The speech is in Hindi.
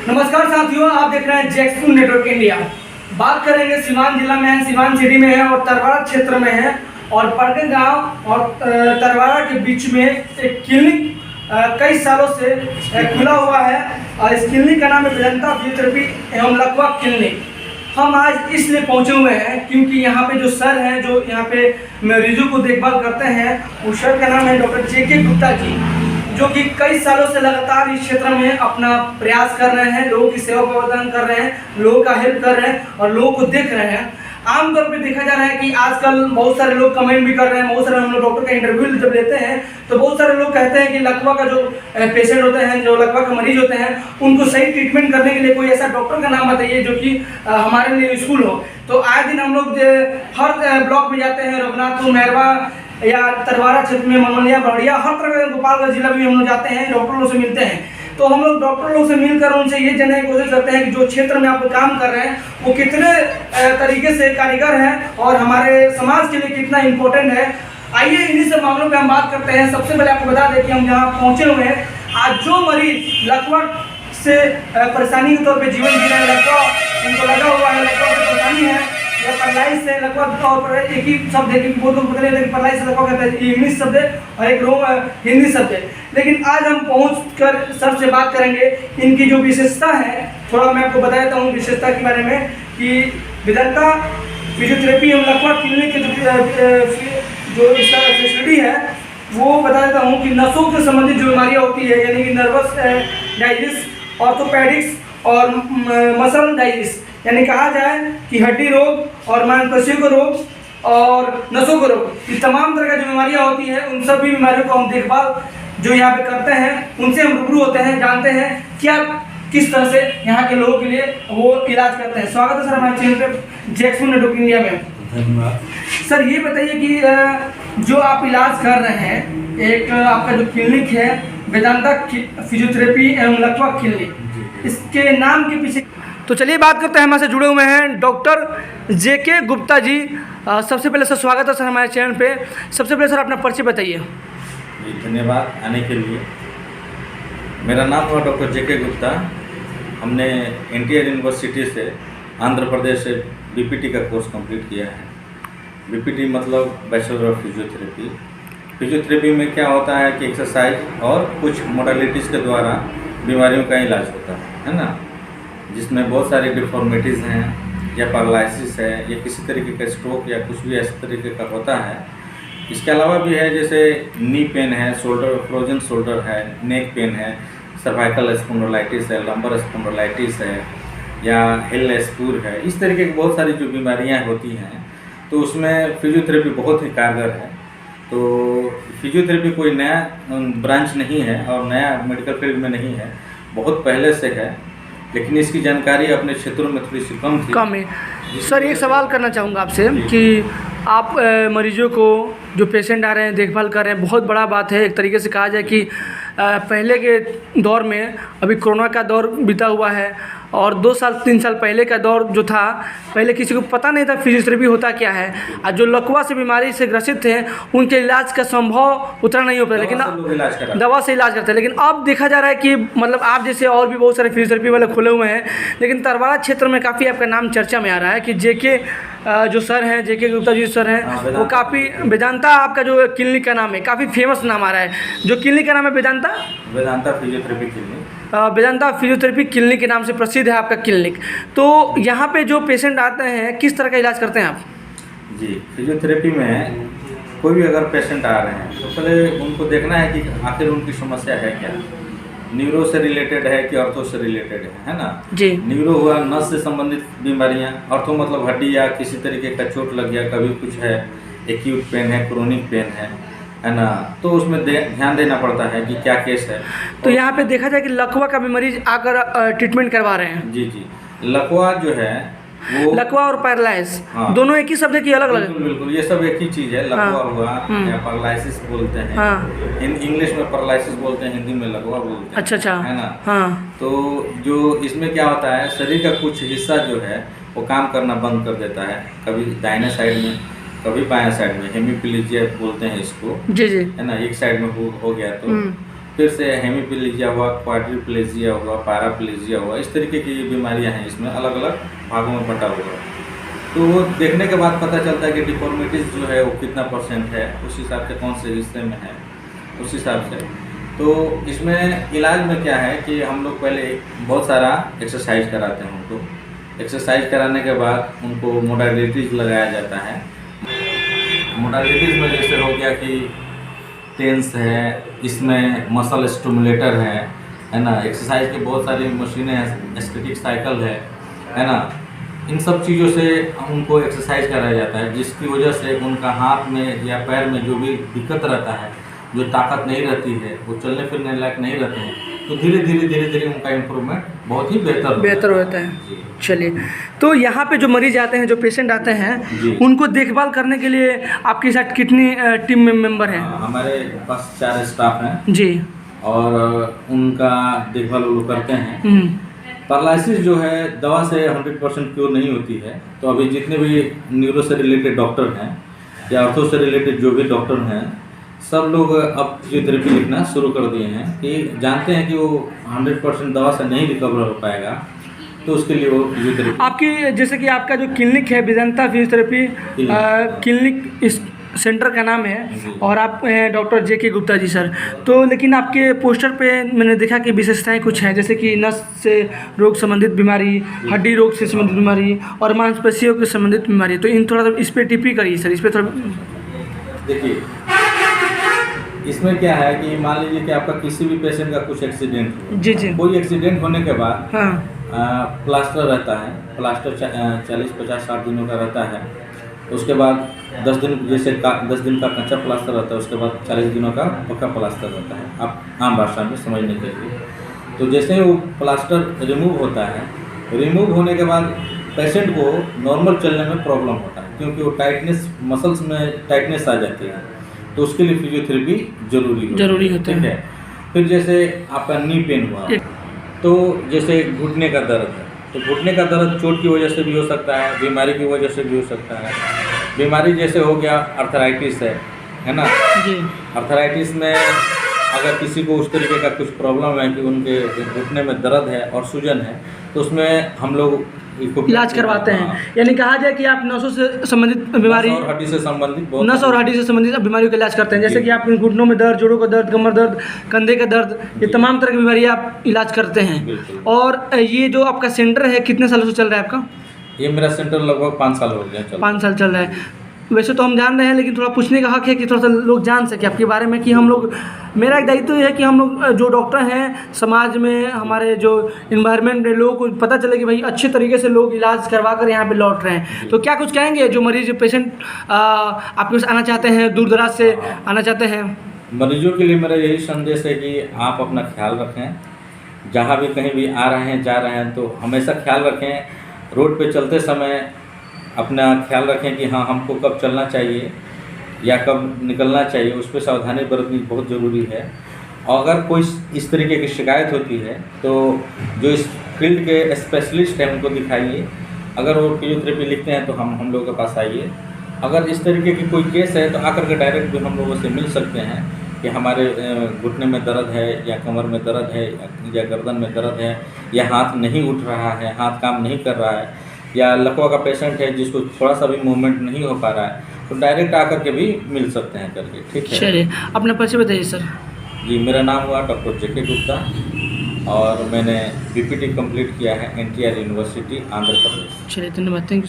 नमस्कार साथियों, आप देख रहे हैं जैक्सन नेटवर्क इंडिया। बात करेंगे सिवान जिला में है, सिवान सिटी में है और तरवाड़ा क्षेत्र में है। और बड़गन गांव और तरवाड़ा के बीच में एक क्लिनिक कई सालों से खुला हुआ है और इस क्लिनिक का नाम है वेदांता फिजियोथेरेपी एवं लकवा क्लिनिक। हम आज इसलिए पहुंचे हुए हैं क्योंकि यहाँ पे जो सर हैं जो यहाँ पे मरीजों को देखभाल करते हैं, उस सर का नाम है डॉक्टर जेके गुप्ता जी, जो कि कई सालों से लगातार इस क्षेत्र में अपना प्रयास कर रहे हैं, लोगों की सेवा प्रदान कर रहे हैं, लोगों का हेल्प कर रहे हैं और लोगों को देख रहे हैं। आमतौर पे देखा जा रहा है कि आजकल बहुत सारे लोग कमेंट भी कर रहे हैं, बहुत सारे हम लोग डॉक्टर का इंटरव्यू जब लेते हैं तो बहुत सारे लोग कहते हैं कि लकवा का जो पेशेंट होते हैं, जो लकवा के मरीज होते हैं, उनको सही ट्रीटमेंट करने के लिए कोई ऐसा डॉक्टर का नाम बताइए जो कि हमारे लिए यूजफुल हो। तो आए दिन हम लोग हर ब्लॉक में जाते हैं, रघुनाथपुर, मैरवा या तरवाड़ा क्षेत्र में, मनमलिया, बड़िया, हर तरह के गोपालगंज जिला में हम लोग जाते हैं, डॉक्टर लोग से मिलते हैं। तो हम लोग डॉक्टर लोग से मिलकर उनसे ये जानने की कोशिश करते हैं कि जो क्षेत्र में आप काम कर रहे हैं वो कितने तरीके से कारीगर हैं और हमारे समाज के लिए कितना इम्पोर्टेंट है। आइए इन्हीं सब मामलों पे हम बात करते हैं। सबसे पहले आपको बता दें कि हम यहाँ पहुँचे हुए हैं। आज जो मरीज लकवा से परेशानी के तौर पे जीवन जी रहे हैं, लकवा उनको लगा हुआ है, लकवा से परेशानी है या पैरालाइज से लकवा तौर पर, एक ही शब्द है कि बहुत लोग बदले, लेकिन पैरालाइज से लकवा कहते हैं, इंग्लिश शब्द है और एक हिंदी शब्द है। लेकिन आज हम पहुंचकर सर से बात करेंगे। इनकी जो विशेषता है, थोड़ा मैं आपको बता देता हूँ विशेषता के बारे में कि वेदांता फिजियोथेरेपी एवं लकवा क्लिनिक के जो इसका फैसिलिटी है वो बता देता हूँ कि नसों से संबंधित जो बीमारियाँ होती है, यानी कि नर्वस डाइजिस, ऑर्थोपेडिक्स और मसल डाइजिस, यानी कहा जाए कि हड्डी रोग और मांसपेशियों का रोग और नसों का रोग, इस तमाम तरह की जो बीमारियाँ होती हैं उन सभी बीमारियों को हम देखभाल जो यहाँ पे करते हैं, उनसे हम रूबरू होते हैं, जानते हैं क्या किस तरह से यहाँ के लोगों के लिए वो इलाज करते हैं। स्वागत है सर हमारे चैनल पे जैक्सन नेटवर्क इंडिया में। धन्यवाद सर। ये बताइए कि जो आप इलाज कर रहे हैं, एक आपका जो क्लिनिक है वेदांता फिजियोथेरेपी एवं लकवा क्लिनिक, इसके नाम के पीछे तो चलिए बात करते हैं। हमारे से जुड़े हुए हैं डॉक्टर जेके गुप्ता जी। सबसे पहले सर स्वागत है सर हमारे चैनल पे। सबसे पहले सर अपना परिचय बताइए। जी धन्यवाद आने के लिए। मेरा नाम है डॉक्टर जेके गुप्ता। हमने एनटीआर यूनिवर्सिटी से आंध्र प्रदेश से बीपीटी का कोर्स कंप्लीट किया है। बीपीटी मतलब बैचलर ऑफ फिजियोथेरेपी। फिजियोथेरेपी में क्या होता है कि एक्सरसाइज और कुछ मोडालिटीज़ के द्वारा बीमारियों का इलाज होता है ना, जिसमें बहुत सारी डिफॉर्मिटीज़ हैं या पैरालिसिस है या किसी तरीके का स्ट्रोक या कुछ भी इस तरीके का होता है। इसके अलावा भी है, जैसे नी पेन है, शोल्डर फ्रोजन शोल्डर है, नेक पेन है, सर्वाइकल स्पॉन्डिलाइटिस है, लंबर स्पॉन्डिलाइटिस है या हिल स्पूर है। इस तरीके की बहुत सारी जो बीमारियां होती हैं तो उसमें फिजियोथेरेपी बहुत ही कारगर है। तो फिजियोथेरेपी कोई नया ब्रांच नहीं है और नया मेडिकल फील्ड में नहीं है, बहुत पहले से है, लेकिन इसकी जानकारी अपने क्षेत्रों में थोड़ी सी कम है। सर एक सवाल करना चाहूँगा आपसे कि आप मरीजों को जो पेशेंट आ रहे हैं देखभाल कर रहे हैं, बहुत बड़ा बात है। एक तरीके से कहा जाए कि पहले के दौर में, अभी कोरोना का दौर बीता हुआ है और 2 साल 3 साल पहले का दौर जो था, पहले किसी को पता नहीं था फिजियोथेरेपी होता क्या है। और जो लकवा से बीमारी से ग्रसित थे उनके इलाज का संभव उतना नहीं हो पाता, लेकिन दवा से इलाज करते हैं। लेकिन अब देखा जा रहा है कि मतलब आप जैसे और भी बहुत सारे फिजियोथेरेपी वाले खुले हुए हैं, लेकिन तरवाड़ा क्षेत्र में काफ़ी आपका नाम चर्चा में आ रहा है कि जेके जो सर हैं, जेके गुप्ता जी सर हैं, वो काफ़ी वेदांता आपका जो क्लिनिक का नाम है काफ़ी फेमस नाम आ रहा है। जो क्लिनिक का नाम है Vedanta physiotherapy clinic, Vedanta physiotherapy clinic के नाम से प्रसिद्ध है आपका क्लिनिक। तो यहाँ पे जो पेशेंट आते हैं किस तरह का इलाज करते हैं आप? जी फिजियोथेरेपी में कोई भी अगर पेशेंट आ रहे हैं तो पहले उनको देखना है कि आखिर उनकी समस्या है क्या, न्यूरो से रिलेटेड है कि ऑर्थो से रिलेटेड है ना। जी। न्यूरो हुआ नस से संबंधित बीमारियां, ऑर्थो मतलब हड्डी या किसी तरीके का चोट लग गया, कभी कुछ है, एक्यूट पेन है, क्रोनिक पेन है ना, तो उसमें ध्यान देना पड़ता है कि क्या केस है। तो यहाँ पे देखा जाए कि लकवा का भी मरीज आकर ट्रीटमेंट करवा रहे हैं। जी जी, लकवा जो है वो लकवा और पैरालाइज, हाँ, दोनों एक ही शब्द की अलग अलग? बिल्कुल ये सब एक ही चीज़ है। लकवा हुआ या पैरालिसिस बोलते हैं, इंग्लिश में पैरालिसिस बोलते हैं, हिंदी में लकवा बोलते हैं। अच्छा है ना। हाँ। तो जो इसमें क्या होता है, शरीर का कुछ हिस्सा जो है वो काम करना बंद कर देता है, कभी दाहिने साइड में कभी बाएं साइड में, हेमीप्लीजिया बोलते हैं इसको। जी जी, है ना। एक साइड में हो गया तो फिर से हेमीप्लेजिया हुआ, क्वाड्रिप्लेजिया हुआ, पैराप्लेजिया हुआ, इस तरीके की बीमारियां हैं, इसमें अलग अलग भागों में बटा हुआ है। तो वो देखने के बाद पता चलता है कि डिफॉर्मिटीज़ जो है वो कितना परसेंट है, उस हिसाब से कौन से हिस्से में है, उस हिसाब से। तो इसमें इलाज में क्या है कि हम लोग पहले बहुत सारा एक्सरसाइज कराते हैं उनको। एक्सरसाइज कराने के बाद उनको मोडालिटीज़ लगाया जाता है। मोडालिटीज़ में जैसे हो गया कि टेंस है, इसमें मसल स्टिमुलेटर है ना, एक्सरसाइज की बहुत सारी मशीनें हैं, स्टैटिक साइकिल है ना। इन सब चीज़ों से उनको एक्सरसाइज कराया जाता है, जिसकी वजह से उनका हाथ में या पैर में जो भी दिक्कत रहता है, जो ताकत नहीं रहती है, वो चलने फिरने लायक नहीं रहते हैं, तो धीरे धीरे उनका इम्प्रूवमेंट बहुत ही बेहतर होता है। चलिए, तो यहाँ पे जो मरीज आते हैं, जो पेशेंट आते हैं, उनको देखभाल करने के लिए आपके साथ कितनी टीम मेंबर हैं? हमारे पास 4 स्टाफ हैं जी, और उनका देखभाल वो लोग करते हैं। पैरालिसिस जो है दवा से 100% क्योर नहीं होती है, तो अभी जितने भी न्यूरो से रिलेटेड डॉक्टर हैं या ऑर्थो से रिलेटेड जो भी डॉक्टर हैं, सब लोग अब फिजियोथेरेपी लिखना शुरू कर दिए हैं कि जानते हैं कि वो 100% दवा से नहीं रिकवर हो पाएगा, तो उसके लिए वो फिजियोथेरेपी। आपकी जैसे कि आपका जो क्लिनिक है वेदांता फिजियोथेरेपी क्लिनिक, इस सेंटर का नाम है, और आप हैं डॉक्टर जेके गुप्ता जी सर। तो लेकिन आपके पोस्टर पे मैंने देखा कि विशेषताएं कुछ हैं, जैसे कि नस से रोग संबंधित बीमारी, हड्डी रोग से संबंधित बीमारी और मांसपेशियों के संबंधित बीमारी। तो इन थोड़ा सा इस पर टिप्पणी करिए सर, इस पर थोड़ा। देखिए, इसमें क्या है कि मान लीजिए कि आपका किसी भी पेशेंट का कुछ एक्सीडेंट हो, जी, कोई एक्सीडेंट होने के बाद हाँ, प्लास्टर रहता है। प्लास्टर 40, 50, 60 दिनों का रहता है। उसके बाद 10 दिन, जैसे 10 दिन का कच्चा प्लास्टर रहता है, उसके बाद 40 दिनों का पक्का प्लास्टर रहता है, आप आम भाषा में समझने के लिए। तो जैसे ही वो प्लास्टर रिमूव होता है, रिमूव होने के बाद पेशेंट को नॉर्मल चलने में प्रॉब्लम होता है, क्योंकि वो टाइटनेस, मसल्स में टाइटनेस आ जाती है, तो उसके लिए फिजियोथेरेपी जरूरी होता है। फिर जैसे आपका नी पेन हुआ, तो जैसे घुटने का दर्द है, तो घुटने का दर्द चोट की वजह से भी हो सकता है, बीमारी की वजह से भी हो सकता है। बीमारी जैसे हो गया अर्थराइटिस है ना जी। अर्थराइटिस में अगर किसी को उस तरीके का कुछ प्रॉब्लम है कि उनके घुटने में दर्द है और सूजन है, तो उसमें हम लोग इलाज करवाते हैं। यानी कहा जाए कि आप नसों से संबंधित बीमारी, नस और हड्डी से संबंधित बीमारियों का इलाज करते हैं, जैसे कि आप घुटनों में दर्द, जोड़ों का दर्द, कमर दर्द, कंधे का दर्द, ये तमाम तरह की बीमारी आप इलाज करते हैं। और ये जो आपका सेंटर है कितने सालों से चल रहा है आपका? ये मेरा सेंटर लगभग 5 साल हो गया। 5 साल चल रहा है। वैसे तो हम जान रहे हैं, लेकिन थोड़ा पूछने का हक है कि थोड़ा सा लोग जान सके आपके बारे में, कि हम लोग, मेरा एक दायित्व है कि हम लोग जो डॉक्टर हैं समाज में, हमारे जो इन्वायरमेंट में, लोगों को पता चले कि भाई अच्छे तरीके से लोग इलाज करवा कर यहाँ पे लौट रहे हैं। तो क्या कुछ कहेंगे जो मरीज, पेशेंट आपके पास आना चाहते हैं, दूर दराज से आना चाहते हैं? मरीजों के लिए मेरा यही संदेश है कि आप अपना ख्याल रखें, जहाँ भी कहीं भी आ रहे हैं, जा रहे हैं, तो हमेशा ख्याल रखें। रोड पे चलते समय अपना ख्याल रखें कि हाँ, हमको कब चलना चाहिए या कब निकलना चाहिए, उस पर सावधानी बरतनी बहुत ज़रूरी है। और अगर कोई इस तरीके की शिकायत होती है, तो जो इस फील्ड के स्पेशलिस्ट हैं उनको दिखाइए। अगर वो फिजियोथेरेपी लिखते हैं तो हम लोगों के पास आइए। अगर इस तरीके की कोई केस है तो आकर के डायरेक्ट भी हम लोगों से मिल सकते हैं कि हमारे घुटने में दर्द है, या कमर में दर्द है, या गर्दन में दर्द है, या हाथ नहीं उठ रहा है, हाथ काम नहीं कर रहा है, या लकवा का पेशेंट है जिसको थोड़ा सा भी मूवमेंट नहीं हो पा रहा है, तो डायरेक्ट आकर के भी मिल सकते हैं करके। ठीक है, चलिए अपना परिचय बताइए सर। जी, मेरा नाम हुआ डॉक्टर जेके गुप्ता, और मैंने बीपीटी कंप्लीट किया है NTR यूनिवर्सिटी, आंध्र प्रदेश। चलिए, धन्यवाद, थैंक यू।